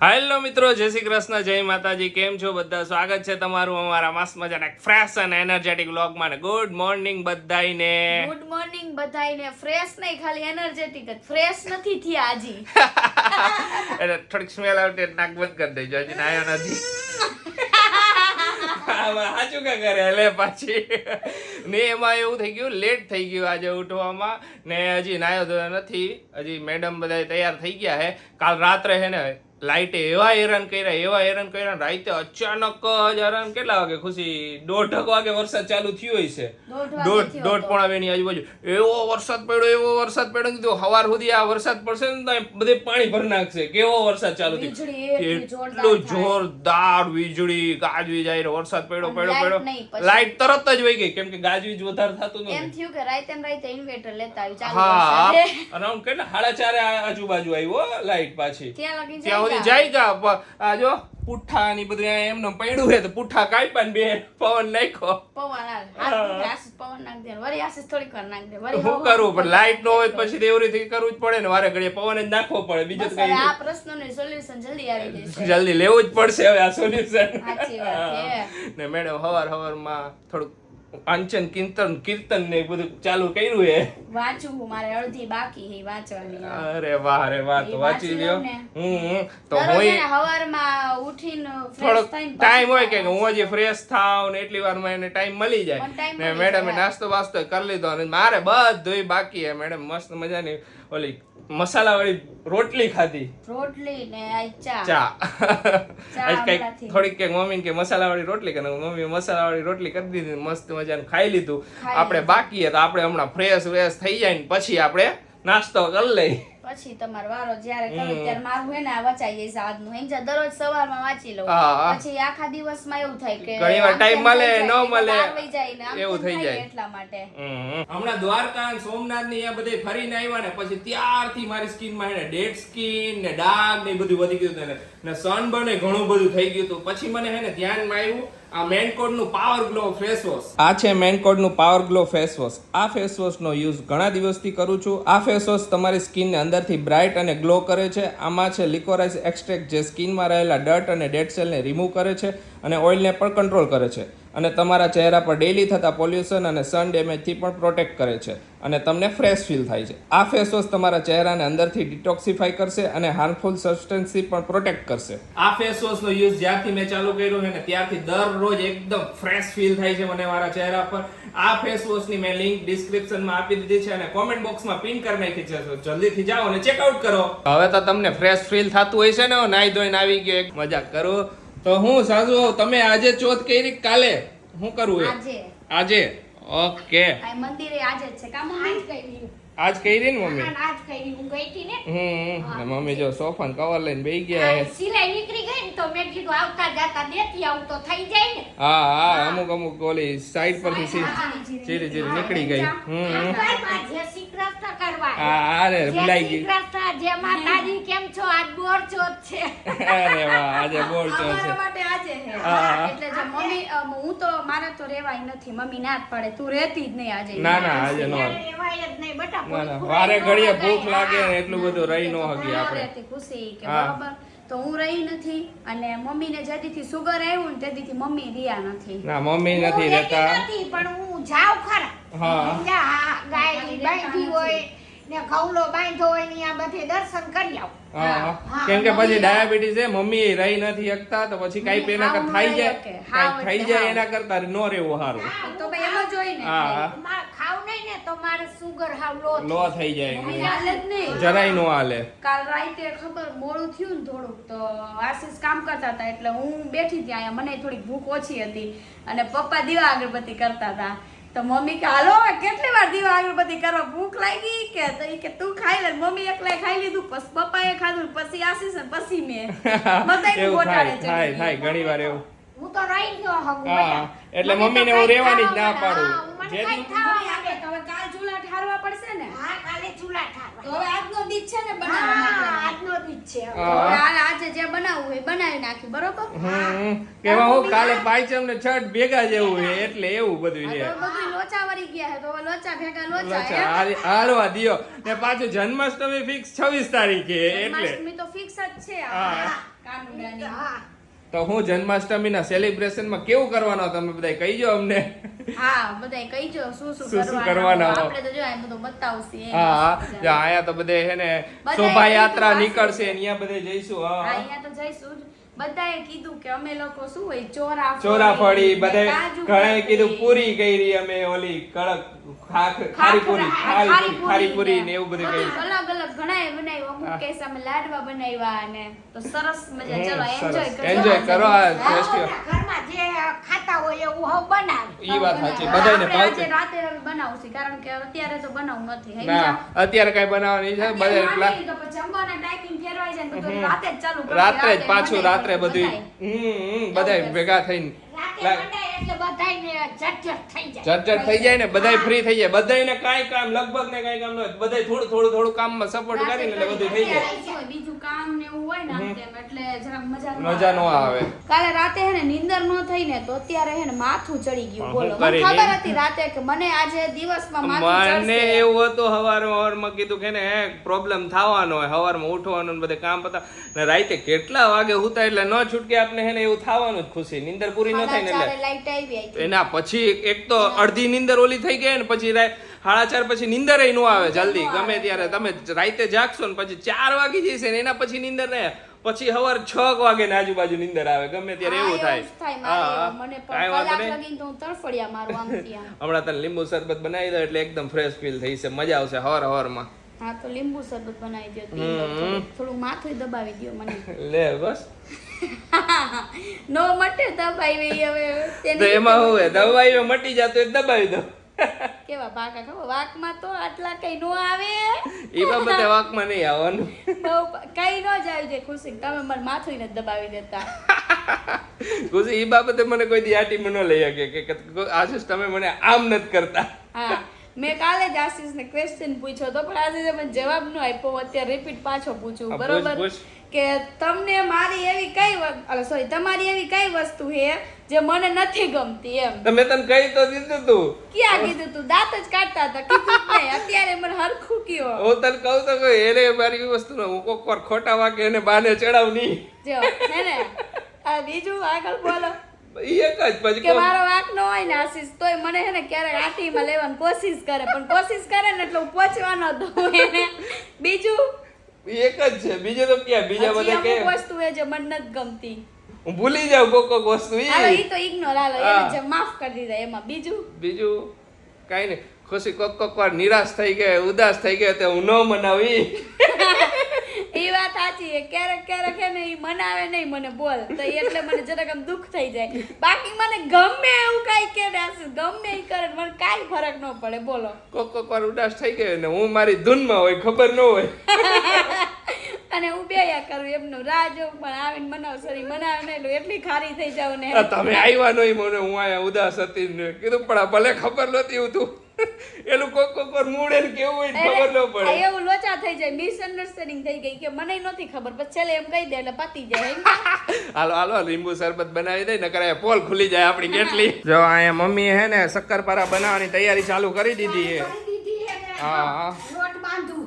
Hello મિત્રો, જય શ્રી કૃષ્ણ, જય માતાજી. કેમ છો બધા? સ્વાગત છે તમારું અમારા મસ્ત મજાના ફ્રેશ અને એનર્જેટિક વ્લોગમાં. ને ગુડ મોર્નિંગ બધાઈને. ગુડ મોર્નિંગ બધાઈને. ફ્રેશ નહીં, ખાલી એનર્જેટિક જ. ફ્રેશ નથી થયા હજી. એટલે થોડીક સ્મેલ આવતી નાક બંધ કરી દેજો. હજી નાયો નથી. સાચું કા કરે લે પાછી. ને એમાં એવું થઈ ગયું, લેટ થઈ ગયું આજે ઉઠવામાં. ને હજી નાયો ધોયો નથી. હજી મેડમ બધા તૈયાર થઈ ગયા હે. કાલ રાત્રે હે ને લાઈટે એવા હેરાન કર્યા રાતે અચાનક જ હેરાન. કેટલા વાગે ખુશી? 1:30 વાગે વરસાદ ચાલુ થયો હોય છે. દોઢ પોણા બેની આજુબાજુ એવો વરસાદ પડ્યો કીધું સવાર સુધી આ વરસાદ પડશે ને તો બધે પાણી ભરી નાખશે. કેવો વરસાદ ચાલુ થયો, એટલું જોરદાર વીજળી ગાજવીજ આવી. વરસાદ પડ્યો લાઈટ તરત જ વહી ગઈ, કેમ કે ગાજવીજ વધારે થતું નથી. એમ થયું કે રાતે ઇન્વર્ટર લેતા આવી ચાલુ. હા, અરાઉન્ડ કેટલા 4:30 આજુબાજુ આવ્યો લાઈટ પાછી. ત્યાં જાય કા આ જો પુઠ્ઠા ની બધું એમને પડ્યું હે તો પુઠ્ઠા કાપ્યા ને બે પવન નાખ્યો. પવન નાખ દે વરી આશીષ થોડીક વાર નાખ દે વરી. શું કરવું? પણ લાઈટ નો હોય પછી એવી રીતે કરવું જ પડે ને. વારે ઘડીએ પવન જ નાખવો પડે. બીજું કઈ આ પ્રશ્નોનું સોલ્યુશન જલ્દી આવી જશે. જલ્દી લેવું જ પડશે હવે આ સોલ્યુશન. સાચી વાત છે. ને મેડમ હવારમાં થોડુંક વાંચન કીર્તન ને બધું ચાલુ કર્યું હે. વાંચવું મારે અડધી બાકી હે વાંચવાની. અરે વાહ તો વાંચી લ્યો. તો હું હવારમાં ઉઠીને થોડોક ટાઈમ હોય કે હું હજી ફ્રેશ થાવ ને એટલી વારમાં એને ટાઈમ મળી જાય. ને મેડમે નાસ્તો વાસ્તો કરી લીધો અને મારે બધુંય બાકી હે. મેડમ મસ્ત મજાની ઓલી મસાલા વાળી રોટલી ખાધી. રોટલી ને ચા કઈક થોડીક કે મમ્મી કે મસાલા વાળી રોટલી કરે. મમ્મી મસાલા વાળી રોટલી કરી દીધી, મસ્ત મજાનું ખાઈ લીધું. આપણે બાકી હે તો આપણે હમણાં ફ્રેશ થઈ જાય ને પછી આપણે નાસ્તો કરી લઈ. પછી તમારો વારો જ્યારે કરો ત્યારે મારું હે ને આ વચાઈ જાય આજનું. એમ છે દરરોજ સવારમાં વાંચી લઉં, પછી આખા દિવસમાં એવું થાય કે ઘણીવાર ટાઈમ મળે ન મળે એવું થઈ જાય. એટલા માટે હમણાં દ્વારકા સોમનાથ ની બધે ફરીને આવ્યા ને પછી ત્યારથી મારી સ્કિનમાં હે ને ડેડ સ્કિન ને ડાઘ ને બધું વધી ગયું ને સનબર્ન એ ઘણું બધું થઈ ગયું હતું. પછી મને હે ને ધ્યાનમાં આવ્યું આ મેનકોડ નું પાવર ગ્લો ફેસ વોશ. આ છે મેનકોડ નું પાવર ગ્લો ફેસ વોશ. આ ફેસ વોશ નો યુઝ ઘણા દિવસથી કરું છું. આ ફેસ વોશ તમારી સ્કિન ને અંદરથી બ્રાઇટ અને ગ્લો કરે છે. આમાં છે લિકોરાઇસ એક્સ્ટ્રેક્ટ, જે સ્કિનમાં રહેલા ડર્ટ અને ડેડ સેલ ને રિમૂવ કરે છે અને ઓઇલને પણ કંટ્રોલ કરે છે અને તમારા ચહેરા પર ડેલી થતા પોલ્યુશન અને સન ડેમેજ થી પણ પ્રોટેક્ટ કરે છે અને તમને ફ્રેશ ફીલ થાય છે. આ ફેસ વોશ તમારા ચહેરાને અંદરથી ડિટોક્સિફાઈ કરશે અને હાર્મફુલ સબસ્ટન્સથી પણ પ્રોટેક્ટ કરશે. આ ફેસ વોશ નો યુઝ જ્યારથી મેં ચાલુ કર્યો છે ને ત્યારથી દરરોજ એકદમ ફ્રેશ ફીલ થાય છે મને મારા ચહેરા પર. આ ફેસ વોશ ની મેં લિંક ડિસ્ક્રિપ્શનમાં આપી દીધી છે અને કોમેન્ટ બોક્સમાં પિન કરી નાખી છે. જલ્દીથી જાઓ અને ચેકઆઉટ કરો. હવે તો તમને ફ્રેશ ફીલ થતું હોય છે ને. નાઈ ધોઈને આવી ગયો, એક મજાક કરું તો હું સાજુ. તમે આજે ચોથ કરી કાલે શું કરવું? આજે ઓકે. મંદિરે આજે જ છે કામ આજ કરી. આજ કરી ને મમ્મી? આજ કરી હું ગઈ હતી ને. મમ્મી જો સોફા કવર લઈને બેહી ગયા હે. સિલાઈ નીકળી ગઈ ને તો મેં કીધું આવતા જાતા દેતી આવું તો થઈ જાય ને. હા અમુક ઓલી સાઈડ પરથી ચીરી નીકળી ગઈ. જે શ્રીકૃષ્ણ કરવા. હા અરે ભૂલાઈ ગઈ. શ્રીકૃષ્ણ જય માતાજી, કેમ છો? આજ બોર ચોથ છે. અરે વાહ, આજે બોર ચોથ છે. અમારા માટે આજે છે. એટલે જો મમ્મી હું તો મારે તો રેવાય નથી. મમ્મી ના જ પડે તું રહેતી જ નહીં આજે. ના આજે નો રેવાય જ નહીં બટા. વારે ઘડીએ ભૂખ લાગે ને એટલું બધું રહી નો હકી આપણે. ખુશી કે બરાબર તો હું રહી નથી. અને મમ્મી ને જેદીથી સુગર આવ્યું ને તેદીથી મમ્મી રહ્યા નથી. ના મમ્મી નથી રહેતા પણ હું જાવ ખરા. હા ગાય બાંધી હોય ને ઘઉલો બાંધ્યો હોય ને આ બધે દર્શન કરી આવ. કેમ કે પછી ડાયાબિટીસ છે, મમ્મી રહી નથી શકતા તો પછી કઈ એના કરતા થઈ જાય એના કરતા નો રહેવું સારું. તો ભાઈ એમ જ હોય ને. ખાવ નહીં ને તો મારે સુગર હાવ લો થઈ જાય. હાલે જ નહીં, જરાય નો હાલે. કાલ રાતે ખબર મોડું થયું ને થોડુંક તો આશીષ કામ કરતા હતા એટલે હું બેઠી ત્યાં. મને થોડીક ભૂખ ઓછી હતી અને પપ્પા દીવા અગરબત્તી કરતા હતા. તો મમ્મી કે હાલો કેટલી વાર દીવા અગરબત્તી કરવા, ભૂખ લાગી કે તું ખાઈ લે. મમ્મી એકલા ખાઈ લીધું, પછી પપ્પાએ ખાધું, પછી આશીષ ને પછી મેં બધાય ગોટાળે થાય ઘણી વાર એવું. હું તો રહી ગયો હગું. એટલે મમ્મી ને હું રહેવાની જ ના પાડું. હવે કાલ ચૂલા ઠારવા પડશે ને. હા કાલે ચૂલા ઠારવા. તો હવે આજનો દીજ છે ને બનાવવા માટે. આજનો દીજ છે. હવે આજે જે બનાવવું હોય બનાવી નાખી બરોબર. કેવા હું કાલે પાંચમ ને છઠ ભેગા જેવું છે એટલે એવું બધું છે. બધું લોચા વળી ગયા છે તો હવે લોચા ભેગા લોચા હાલવા દિયો. ને પાછું જન્માષ્ટમી ફિક્સ 26 તારીખે એટલે જન્માષ્ટમી તો ફિક્સ જ છે. કાનુડાની. હા તો હું જન્માષ્ટમીના સેલિબ્રેશનમાં કેવું કરવાનો તમે બધા કહીજો અમને. હા બધાય કહીજો શું શું કરવાના હો. આપણે તો જો આ બધું બતાવશે એમ. હા જો આયા તો બધે હે ને બધાએ શોભાયાત્રા કીધું નીકળશે ને અહીંયા બધે જઈશું. હા, હા અહીંયા તો જઈશું જ. બધાએ કીધું કે અમે લોકો શું હોય ચોરાફળી બધે કાજુ ઘણાએ કીધું કતરી, પૂરી કરી અમે ઓલી કડક ખારીપુરી ખારીપુરી ને એવું બધું કર્યું. અલગ અલગ ઘણાએ બનાવ્યું. અમુક કેસ અમે લાડવા બનાવ્યા અને તો સરસ મજા. ચલો સરસ. એન્જોય Enjoy કરો આ ફેસ્ટિવલ. આપણા ઘરમાં જે ખાતા હોય એવું હું બનાવે ઈ વાત સાચી બધાયને આપણે ભાવશે. આજે રાતે બનાવશું કારણ કે અત્યારે તો બનાવવું નથી. હે ના બીજા? અત્યારે કઈ બનાવવાની છે અત્યારે બધા માંડીએ તો પછી જમવાના ટાઈમિંગ ફેરવાઈ જાય ને બધું રાતે જ ચાલુ કરશે. રાત્રે જ પાછું બનાવી રાત્રે બધું બધાય. બધાય ભેગા થઈને રાતે બનાય એટલે બધાયને ઝટઝટ થઈ જાય ચર્ચા થઈ જાય ને બધાય ફ્રી થઈ જાય. બધાયને કાંઈ કામ લગભગ ને કાંઈ કામ ન હોય બધાય થોડું કામમાં સપોર્ટ રાતે કરીને એટલે બધું થઈ જાય. અત્યારે શું હોય, બીજું કામ ને એવું હોય ને આમ તેમ એટલે જરાક મજા ન આવે. કાલે રાતે હે ને નીંદર નો થઈ ને તો અત્યારે હે ને માથું ચડી ગયું. બોલો હું મને કરી ખબર લે. હતી રાતે કે મને આજે દિવસમાં માથું મને ચડશે. એવું હતું હવારમાં કીધું કે ને પ્રોબ્લેમ થવાનો હોય હવારમાં ઉઠવાનું ને બધે કામ પતા ને રાતે કેટલા વાગે હુતા એટલે ન છૂટકે આપણે હે ને એવું થવાનું જ ખુશી નીંદર પૂરી ન થાય ને સાડા એટલે ચારે લાઈટ આવી હતી. એના પછી એક તો અડધી નીંદર ઓલી થઈ ગઈ ને પછી 4:30 પછી નીંદર ય ન આવે જલ્દી ગમે ત્યારે તમે રાતે જાગશો ને પછી 4 વાગી જશે ને એના પછી નીંદર નહીં પછી સવાર 6 વાગે ને આજુબાજુ નીંદર આવે ગમે ત્યારે એવું થાય. જ થાય મારે હા, એવું. મને કાંઈ પણ વાંધો કલાક નહીં. લગીને તો હું તડફડિયા મારું આમથી આમ. હમણાં તને લીંબુ શરબત બનાવી દો એટલે એકદમ ફ્રેશ ફીલ થઈ છે મજા આવશે હવારમાં. હા તો લીંબુ શરબત બનાવી દો પી લો. થોડું માથું દબાવી દો મને. લે બસ નો મટે દબાવી હવે તો એમાં શું હે દવાઈઓ મટી જતો એ દબાવી દો. કેવા પાકા ખબર વાકમાં તો આટલા કઈ નો આવે. એ બાબતે વાકમાં નહીં આવવાનું. કઈ નો જ આવી જાય ખુશી તમે મને માથું નથી દબાવી દેતા. ખુશી એ બાબતે મને કોઈ દી આટીમાં ન લઈ શકે કે આશીષ તમે મને આમ નથી કરતા. હા મેં કાલે જ આશીષને ક્વેશ્ચન પૂછ્યો તો પણ આશીષે મને જવાબ ન આપ્યો. અત્યારે રિપીટ પાછો પૂછું હા, બરોબર પૂછ. કે તમને મારી એવી કઈ સોરી તમારી એવી કઈ વસ્તુ છે જે મને નથી ગમતી એમ. તો મેં તને કહી તો દીધું તું. ક્યાં કીધું તું દાંત જ કાઢતા હતા કીધું જ નહીં. અત્યારે મને હરખું કયો હું તને કહું તો કે એને મારી એવી વસ્તુ હું કોક વાર ખોટા વાગે એને બાને ચડાવ નહીં. જો હે ને આ બીજું આગળ બોલો ઈ એક જ પછી કે મારો વાંક ન હોય ને આશીષ તોય મને હે ને ક્યારેક આટીમાં લેવાની કોશિશ કરે પણ કોશિશ કરે ને એટલે હું પહોંચવાનો દઉં એને. બીજું ઈ એક જ છે બીજું તો ક્યાં બીજા હજી બધા કે અમુક વસ્તુ એ જે મને નથી ગમતી. હું ભૂલી જાઉં કોક વસ્તુ હાલો ઈ ઈ તો ઇગ્નોર હાલો હા. એને જે માફ કરી દીધા એમાં બીજું બીજું કાઈ નહીં ખુશી કોક વાર નિરાશ થઈ ગયો ઉદાસ થઈ ગયો તો હું ન મનાવી. એ વાત સાચી છે. ક્યારેક હે ને ઈ મનાવે નહીં મને બોલ તો એટલે મને જરાક આમ દુઃખ થઈ જાય. બાકી મને ગમે એવું કાઈ કે ને આશીષ ગમે ઈ કરે મને કાઈ ફરક ન પડે બોલો. કોક વાર ઉદાસ થઈ ગયો ને હું મારી ધૂનમાં હોય ખબર ન હોય. અને હું બેયા કરું એમનું રાહ જોઉં પણ આવીને મનાવસરી બનાવે ને એટલે એટલી ખારી થઈ જાવ ને. તમે આવ્યા નહીં મને હું આયા ઉદાસ હતી ને કીધું પણ આ ભલે ખબર નહોતી હું તું એનું કોક વાર મૂડે ને કેવું હોય ને ખબર ન આ પડે. એવું લોચા થઈ જાય મિસઅન્ડરસ્ટેન્ડિંગ થઈ ગઈ કે મને નથી ખબર પછી છેલ્લે એમ કહી દે એટલે પતી જાય. હાલો લીંબુ શરબત બનાવી દઈ ને કરે પોલ ખુલી જાય આપણી કેટલી. જો અહીંયા મમ્મી હે ને શક્કરપારા બનાવવાની તૈયારી ચાલુ કરી દીધી છે. કરી દીધી એને હા. લોટ બાંધું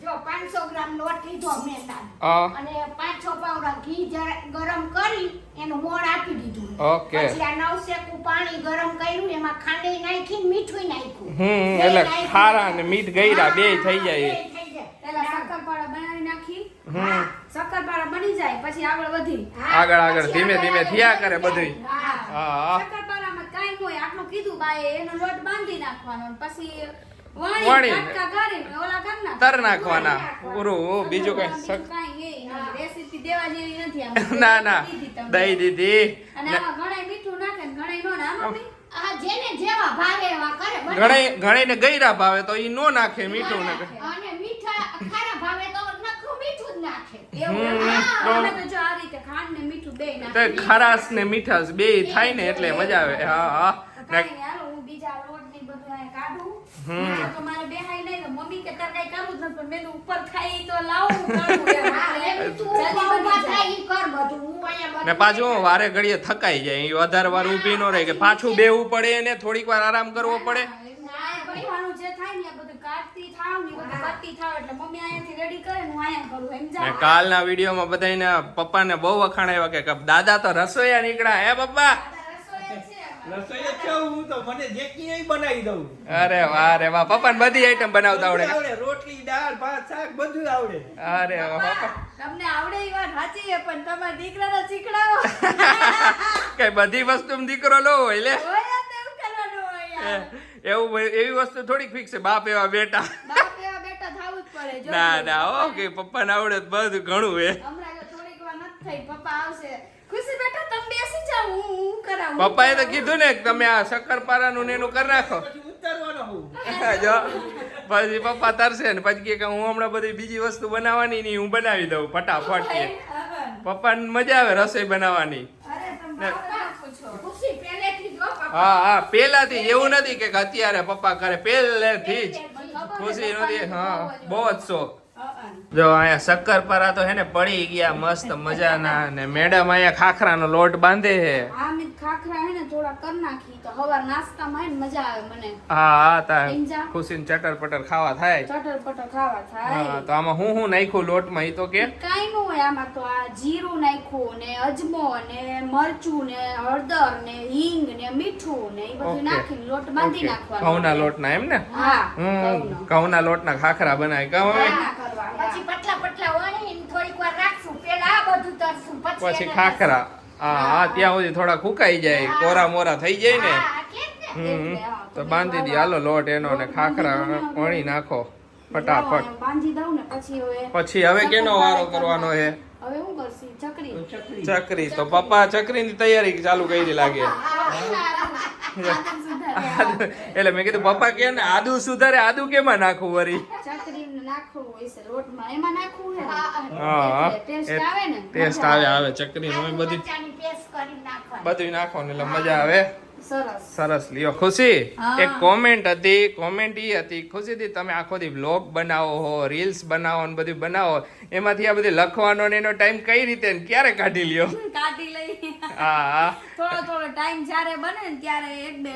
જો 500 ગ્રામ લોટ લીધો મેંદાનો હા અને 5-6 પાવડા ઘી ગરમ કરી એનું મોણ આપી દીધું. ઓકે. પછી આ નવશેકું પાણી ગરમ કર્યું એમાં ખાંડ નાખી મીઠું નાખ્યું. એટલે ખારા ને મીઠ ગયરા બે થઈ જાય. બે થઈ જાય. પેલા શક્કરપારા બનાવી નાખી શક્કરપારા બની જાય પછી આગળ વધી. આગળ પછી ધીમે ધીમે આગળ થયા કરે બધું. હા. હા શક્કરપારામાં કાંઈ ન હોય આટલું કીધું બાએ એનો લોટ બાંધી નાખવાનો અને પછી વણી. વણી કટકા કરીને ઓલા કરી નાખવાના. તર નાખવાના પૂરું બીજું કઈ બીજું કાંઈ એ નહીં. રેસીપી દેવા જેવી નથી આમ. ના દીધી તમને. દઈ દીધી અને આમાં ઘણાય મીઠું નાખે ને ઘણાય નો ના મમ્મી. આ જેને જેવા ભાવે એવા કરે બને. ઘણી ને ગયરા ભાવે તો ઈ નો નાખે મીઠું ને અને મીઠા ખારા ભાવે તો નકરું મીઠું જ નાખે. એવું હા. અમે તો જો આ રીતે ખાંડ ને મીઠું બેય તો નાખીએ. ખરાશ ને મીઠાશ બે થાય ને એટલે મજા આવે. હા કાંઈ નહીં, હાલો હું બીજા લોટ ને બધું અહીંયા કાઢું. મારે તો મારે બેહાય નહીં તો મમ્મી કે તારે કાંઈ કરવું જ નથી પણ મેં તો ઉપર ખાઈ તો લાવું કરવું એમ. હા, એટલે એમ તું જલ્દી ઊભા બની જાય. થાય ઈ કર બધું. હું અહીંયા ને પાછું હું વારે ઘડીએ થકાઈ જાય ઈ વધારે વાર ઊભી ન રહે કે પાછું બેવું પડે ને થોડીક વાર આરામ કરવો પડે. હા, એ બનવાનું જે થાય ને એ બધું કાઢતી થાવ ને બધું કરતી થાવ એટલે મમ્મી અહીંયાથી રેડી કરે ને હું અહીંયા કરું એમ ને જાવ કાલના વિડીયોમાં બધાને પપ્પાને બહુ વખાણ આવ્યા કે દાદા તો રસોઈયા નીકળ્યા હે પપ્પા રસોઈ જ છું હું તો મને જે કીએ ઈ બનાવી દઉં અરે વાહ રે વાહ પપ્પાને બધી આઈટમ બનાવતા આવડે બધું આવડે રોટલી દાળ ભાત શાક બધું આવડે અરે વાહ પપ્પા તમને આવડે એ વાત સાચી છે પણ તમારા દીકરાને શીખડાવો કઈ બધી વસ્તુ દીકરો લો હોય લે હોય જ એવું કરવાનું હોય યાર એવું એવી વસ્તુ થોડીક ફિક્સ છે બાપ એવા બેટા બાપ એવા બેટા થાવું જ પડે જો ના ના ઓકે પપ્પાને આવડે તો બધું ઘણું હે હમણાં તો થોડીક વાર નથી થઈ પપ્પા આવશે ખુશી બેટા તમે બેસી જાઓ હું કરાવું પપ્પાએ તો કીધું ને કે તમે આ શક્કરપારાનું ને એનું કરી નાખો પછી ઉતારવાનો હું જો પછી પપ્પા તરશે ને પછી કે હું હમણાં બધી બીજી વસ્તુ બનાવવાની નહીં હું બનાવી દઉં ફટાફટ કે પપ્પાને મજા આવે રસોઈ બનાવવાની અરે તમે બાપ છો ખુશી પહેલેથી જો પપ્પા હા પેલાથી એવું નથી કે અત્યારે પપ્પા કરે પહેલેથી જ ખુશી નથી હા બહુ જ શોખ જો અહીંયા શક્કરપારા તો હે ને પડી ગયા મસ્ત મજાના ને મેડમ અહીંયા ખાખરાનો લોટ બાંધે છે આ મિત ખાખરા હે ને થોડા કર નાખી તો હવાર નાસ્તામાં હે ને મજા આવે મને હા હા તા સમજા? ખુશીને ચટર પટર ખાવા થાય ચટર પટર ખાવા હા થાય તો આમાં હું નાખ્યું લોટમાં ઈ તો કે કાઈ નું હોય આમાં તો આ જીરું નાખ્યું ને અજમો ને મરચું ને હળદર ને હિંગ ને મીઠું ને એ બધું ઓકે. નાખીને લોટ બાંધી ઓકે. નાખવાનો ઘઉંના લોટના એમ ને હા હમ ઘઉંના લોટના ખાખરા બનાવી કહો હવે ના કરવા પછી પતલા પતલા વણીને થોડીક વાર રાખશું પેલા આ બધું તરશું પછી એને ખાખરા હા હા ત્યાં સુધી થોડા ફૂકાઈ જાય કોરા મોરા થઈ જાય ને હા, કેમ ને? હમ તો બાંધી દી હાલો લોટ એનો ને ખાખરા વણી નાખો ફટાફટ બાંધી દઉં ને પછી હવે પછી હવે કેનો વારો કરવાનો છે હવે હું કરશી ચકરી ચકરી તો પપ્પા ચકરીની તૈયારી ચાલુ કરી લાગે આદમ સુધારે એટલે મેં કીધું પપ્પા કે ને આદુ સુધારે આદુ કેમાં નાખવું વરી ચકરી નાખવું હોય છે લોટમાં એમાં નાખવું હે ને? હા ટેસ્ટ આવે ને ટેસ્ટ આવે ચકરી નો બધી મરચાંની પેસ્ટ કરી નાખવાની બધું નાખો ને એટલે મજા આવે સરસ સરસ લ્યો ખુશી હા. એક કોમેન્ટ હતી કોમેન્ટ ઈ હતી ખુશીથી તમે આખો દી વ્લોગ બનાવો હો રીલ્સ બનાવો ને બધું બનાવો એમાંથી આ બધી લખવાનો ને એનો ટાઈમ કઈ રીતે ને ક્યારે કાઢી લ્યો કાઢી લઈ હા થોડો ટાઈમ જ્યારે બને ને ત્યારે એક બે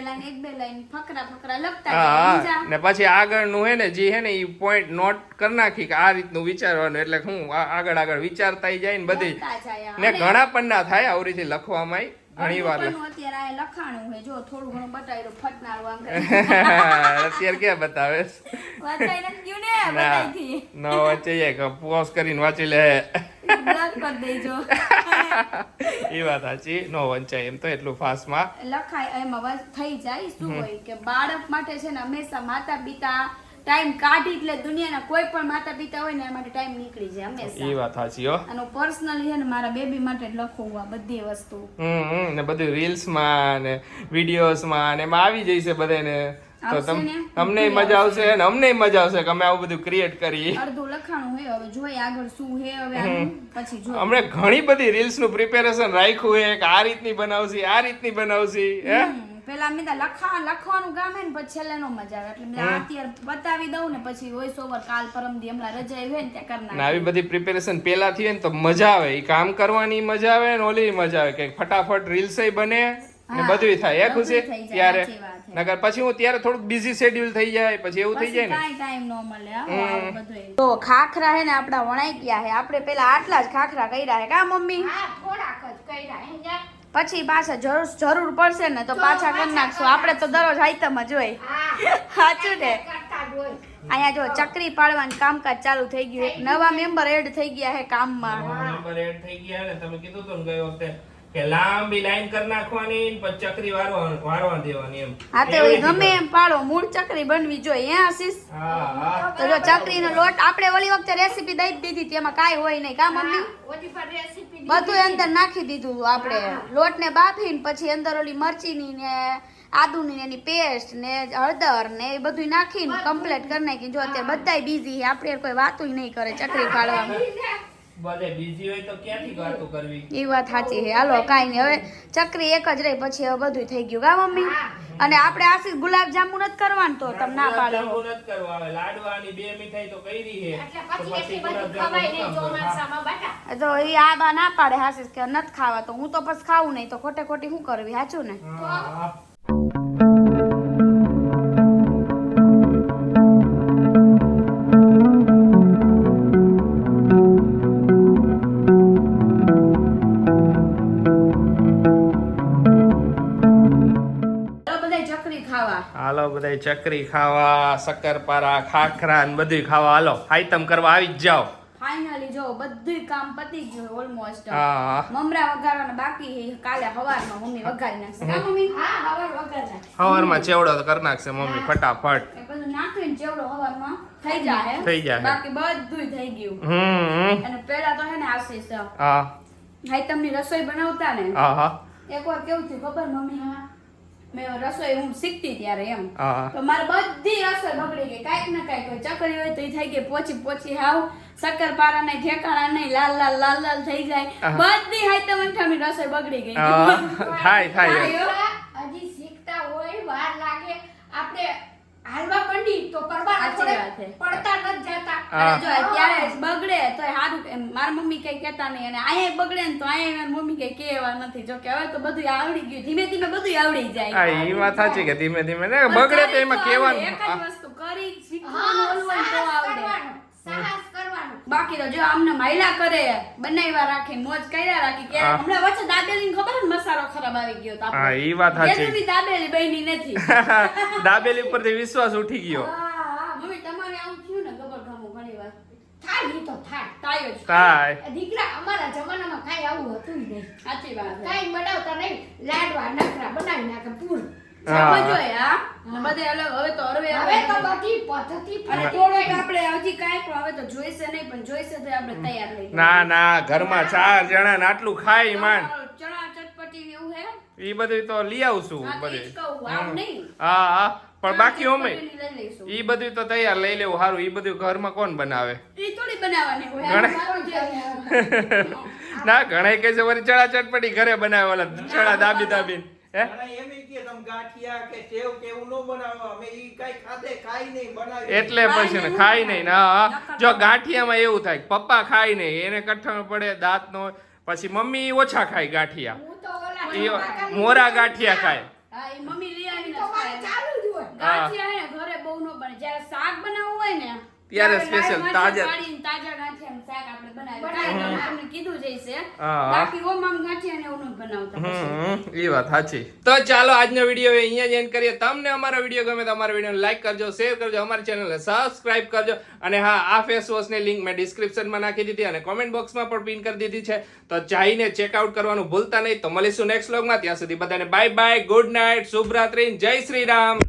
લાઈન ફકરા લખતા હા જાય. હા બીજા ને પછી આગળનું હે ને જે હે ને ઈ પોઈન્ટ નોટ કરી નાખી કે આ રીતનું વિચારવાનું એટલે હું આગળ વિચારતા જાય ને બધી લખતા જાય. ને અને ઘણા પણ ના થાય આવરીથી લખવામાં ઘણી વાર અડધું પણ અત્યારે આ લખાણું હે જો થોડું ઘણું બતાવ્યું ફટનારું આમ કરી અત્યારે ક્યાં બતાવે વાંચાઈ નથી ગયું ને ના બધાયથી. ન વચ્ચે જાય કે પોઝ કરીને વાંચી લે બ્લર કરી દેજો એ વાત સાચી નો વંચાય એમ તો એટલું ફાસ્ટમાં લખાય એમાં થઈ જાય શું હોય કે બાળક માટે છે ને હંમેશા માતા પિતા ટાઈમ કાઢી એટલે દુનિયાના કોઈ પણ માતા પિતા હોય ને એ માટે ટાઈમ નીકળી જાય એ હંમેશા વાત સાચી હો અને પર્સનલી છે ને મારા બેબી માટે જ લખવું આ બધી વસ્તુ ને બધું રીલ્સમાં ને વિડીયોઝમાં ને એમાં આવી જઈશે બધાને તો આવશે ને? તમને મજા આવશે ને અમને મજા આવશે કે અમે આવું બધું ક્રિએટ કરી અડધું લખાણું હે હવે જોઈએ આગળ શું હે હવે આનું પછી જોઈએ અમને ઘણી બધી રીલ્સ નું પ્રિપેરેશન રાખ્યું છે કે આ રીતની બનાવશી આ રીતની બનાવશી હે પેલા મેં લખવાનું કામ હે ને પછી છેલ્લે નો મજા આવે એટલે મેં અત્યારે બતાવી દઉં ને પછી વોઇસ ઓવર કાલ પરમદી હમણાં રજા આવી હોય ને ત્યાં ને આવી બધી પ્રિપેરેશન પેલાથી હોય ને તો મજા આવે એ કામ કરવાની મજા આવે ને ઓલી મજા આવે કે ફટાફટ રીલ્સ બને ને બધું થાય હે ખુશી બધું થઈ જાય, ત્યારે સાચી વાત છે. નકર પછી હું ત્યારે થોડુંક બિઝી શેડ્યુલ થઈ જાય પછી એવું થઈ જાય ને કાંઈ ટાઈમ ન મળે આવું બધું તો ખાખરા હે ને આપડા વણાઈ ગયા હે આપણે પેલા આટલા જ ખાખરા કર્યા હે કા મમ્મી હા થોડાક જ કર્યા હે ને? પછી પાછા જરૂર પડશે ને તો પાછા કરી નાખશું આપણે તો દરરોજ આઈટમ જ હોય હા સાચું ને કરતા જ હોય. અહીંયા જો ચકરી પાડવાનું કામકાજ ચાલુ થઈ ગયું એક નવા મેમ્બર એડ થઈ ગયા હે કામમાં નંબર એડ થઈ ગયા ને તમે કીધું તો ને ગઈ વખતે કે લાંબી લાઈન કરી નાખવાની ને પછી ચકરી વારવા દેવાની એમ હા તો એ ગમે એમ પાડો મૂળ ચકરી બનવી જોઈએ હે આશીષ હા હા તો જો ચકરીનો લોટ આપણે ઓલી વખતે રેસીપી દઈ જ દીધી હતી એમાં કાંઈ હોય નહીં કા મમ્મી ઓલી પર રેસીપી બધું અંદર નાખી દીધું આપણે લોટને બાફીને પછી અંદર ઓલી મરચીની ને આદુની ને એની પેસ્ટ ને હળદર ને એ બધું નાખીને કમ્પ્લીટ કરી નાખી જો અત્યારે બધાય બીઝી છે આપણે કોઈ વાતું નહીં કરે ચકરી પાડવામાં બધે બીજી હોય તો ક્યાંથી વાતો કરવી એ વાત સાચી છે હાલો કાંઈ નહીં હવે ચકરી એક જ રહી પછી હવે બધું થઈ ગયું કા મમ્મી અને આપણે આશીષ ગુલાબ જાંબુ નથી કરવાનું તો તમે ના પાડો ગુલાબજાંબુ નથી કરવા આવે લાડવાની બે મીઠાઈ તો કરી છે એટલે તો પછી એટલી બધી ગુલાબજાંબુ ખવાય નહીં શું કામ કરવા? ચોમાસામાં બટા. તો એ આ બા ના પાડે આશીષ કે નથી ખાવા તો હું તો પછી ખાવું નહીં તો ખોટે ખોટી શું કરવી સાચું ને હા, હા. હાલો બધા ચકરી ખાવા, શક્કરપારા, ખાખરા ને બધું ખાવા હાલો. આઈટમ કરવા આવી જ જાઓ. ફાઇનલી જો બધું કામ પતી ગયું ઓલમોસ્ટ. હા મમરા વઘારવાના બાકી છે. કાલે સવારમાં મમ્મી વઘારી નાખશે. કા મમ્મી? હા, સવાર વઘાર નાખશે. સવારમાં ચેવડો તો કરી નાખશે મમ્મી ફટાફટ. એ બધું નાખીને ચેવડો સવારમાં થઈ જાય. થઈ જાય. બાકી બધું થઈ ગયું. અને પેલા તો હે ને આશીષ હા આઈટમની રસોઈ બનાવતા ને હા એકવાર કેવું થયું ખબર મમ્મી? મેં રસોઈ હું શીખતી ત્યારે એમ હા તો મારે બધી રસોઈ બગડી ગઈ. કાંઈક ને કાંઈક હોય. ચકરી હોય તો એ થઈ ગઈ પોચી હાવ. શક્કરપારા નહીં, ઠેકાણા નહીં, લાલ થઈ જાય. બધી આઈટમની રસોઈ બગડી ગઈ. થાય હજી શીખતા હોય વાર લાગે આપણે હાલવા મંડી તો કરવા સાચી વાત છે. પડતા નથી જતા. અને જો ત્યારે બગડે તો સારું. મારા મમ્મી કઈ કહેતા નહીં અને અહીંયા બગડે ને તો અહીંયા મારી મમ્મી કઈ કહેવા નથી. જો કે હવે તો બધું આવડી ગયું. ધીમે ધીમે બધું આવડી જાય. હા એ વાત સાચી કે ધીમે ધીમે ને બગડે તો એમાં કેવાનું. એક જ વસ્તુ કરી હા, શીખવાનું ઓલું તો સાહસ આવડે. કરવાનું, સાહસ કરવાનું. બાકી તો જો આમને માયલા કરે બનાવ્યા રાખી મોજ કર્યા રાખી કે હા. હમણાં વચ્ચે દાબેલી ખબર ને મસાલો ખરાબ આવી ગયો તો હા એ વાત સાચી. જેની દાબેલી બની નથી. દાબેલી પરથી વિશ્વાસ ઉઠી ગયો. મમ્મી તમારે આવું થયું ને ગબર ઘણું ઘણી વાર થાય ઈ તો થાય. તાયો જ. થાય દીકરા અમારા જમાનામાં કાંઈ આવું હતું ય નહીં. સાચી વાત છે. કાંઈ બનાવતા નહીં. લાડવા નખરા બનાવી નાખે પૂર. હા. સમજો હા બધે અલગ હવે તો હરવે હવે તો બધી પદ્ધતિ અને થોડોક આપણે હજી કાંઈક હવે તો જોઈશે નહીં પણ જોઈશે તો આપણે તૈયાર લઈ ના ઘરમાં 4 જણા ને આટલું ખાય માન. ચણા ચટપટી ને એવું હે ઈ બધું તો લઈ આવશું હા તો ઈ જ બધે. કહું આવું નહીં હા પણ બાકી ચણા ઓમે ચટપટીની લઈ લઈશું. ઈ બધું તો તૈયાર લઈ લેવું સારું. ઈ બધું ઘરમાં કોણ બનાવે? ઈ થોડી બનાવવાની હોય ઘણા- આ મારું જે ના ઘણા કહે છે વળી ચણા ચટપટી ઘરે બનાવે ઓલા ચણા દાબીને હે ઘણા એમ ય કે તમે ગાંઠિયા કે સેવ કે એવું ન બનાવો. અમે ઈ કાંઈ ખાઈ નહીં બનાવી. એટલે પછી ને ખાય નહીં ને હા જો ગાંઠિયામાં એવું થાય પપ્પા ખાય નહીં એને કઠણ પડે દાંત નો પછી મમ્મી ઓછા ખાય ગાંઠિયા. હું તો ઓલા ઈ કાકાની મોરા ગાંઠિયા ખાય. હા ઈ મમ્મી લઈ આવીને તો મારે ખાય. ચાલુ જ હોય. ગાંઠિયા હે ને ઘરે બહુ ન બને. જ્યારે શાક બનાવવું હોય ને ત્યારે ત્યારે special લાલ તાજા- મરચાં પાડીને તાજા ગાંઠિયાનું શાક આપણે બનાવીએ. બનાવીએ. કાંઈ તમને કીધું જ હશે. હા. બાકી ઓમ આમ ગાંઠિયા ને એવું નથી બનાવતા પછી. એ વાત સાચી. તો ચાલો આજનો વિડીયો અહીંયા જ એન્ડ કરીએ. તમને અમારો વિડીયો ગમે તો અમારા વિડીયોને લાઈક કરજો, શેર કરજો, અમારી ચેનલને સબસ્ક્રાઇબ કરજો. અને હા આ ફેસ વોશની લિંક મેં ડિસ્ક્રિપ્શનમાં નાખી દીધી અને કોમેન્ટ બોક્સમાં પણ પિન કરી દીધી છે. તો જઈને ચેકઆઉટ કરવાનું ભૂલતા નહીં. તો મળીશું નેક્સ્ટ વ્લોગમાં. ત્યાં સુધી બધાને બાય બાય, ગુડ નાઇટ, શુભરાત્રી, જય શ્રી રામ.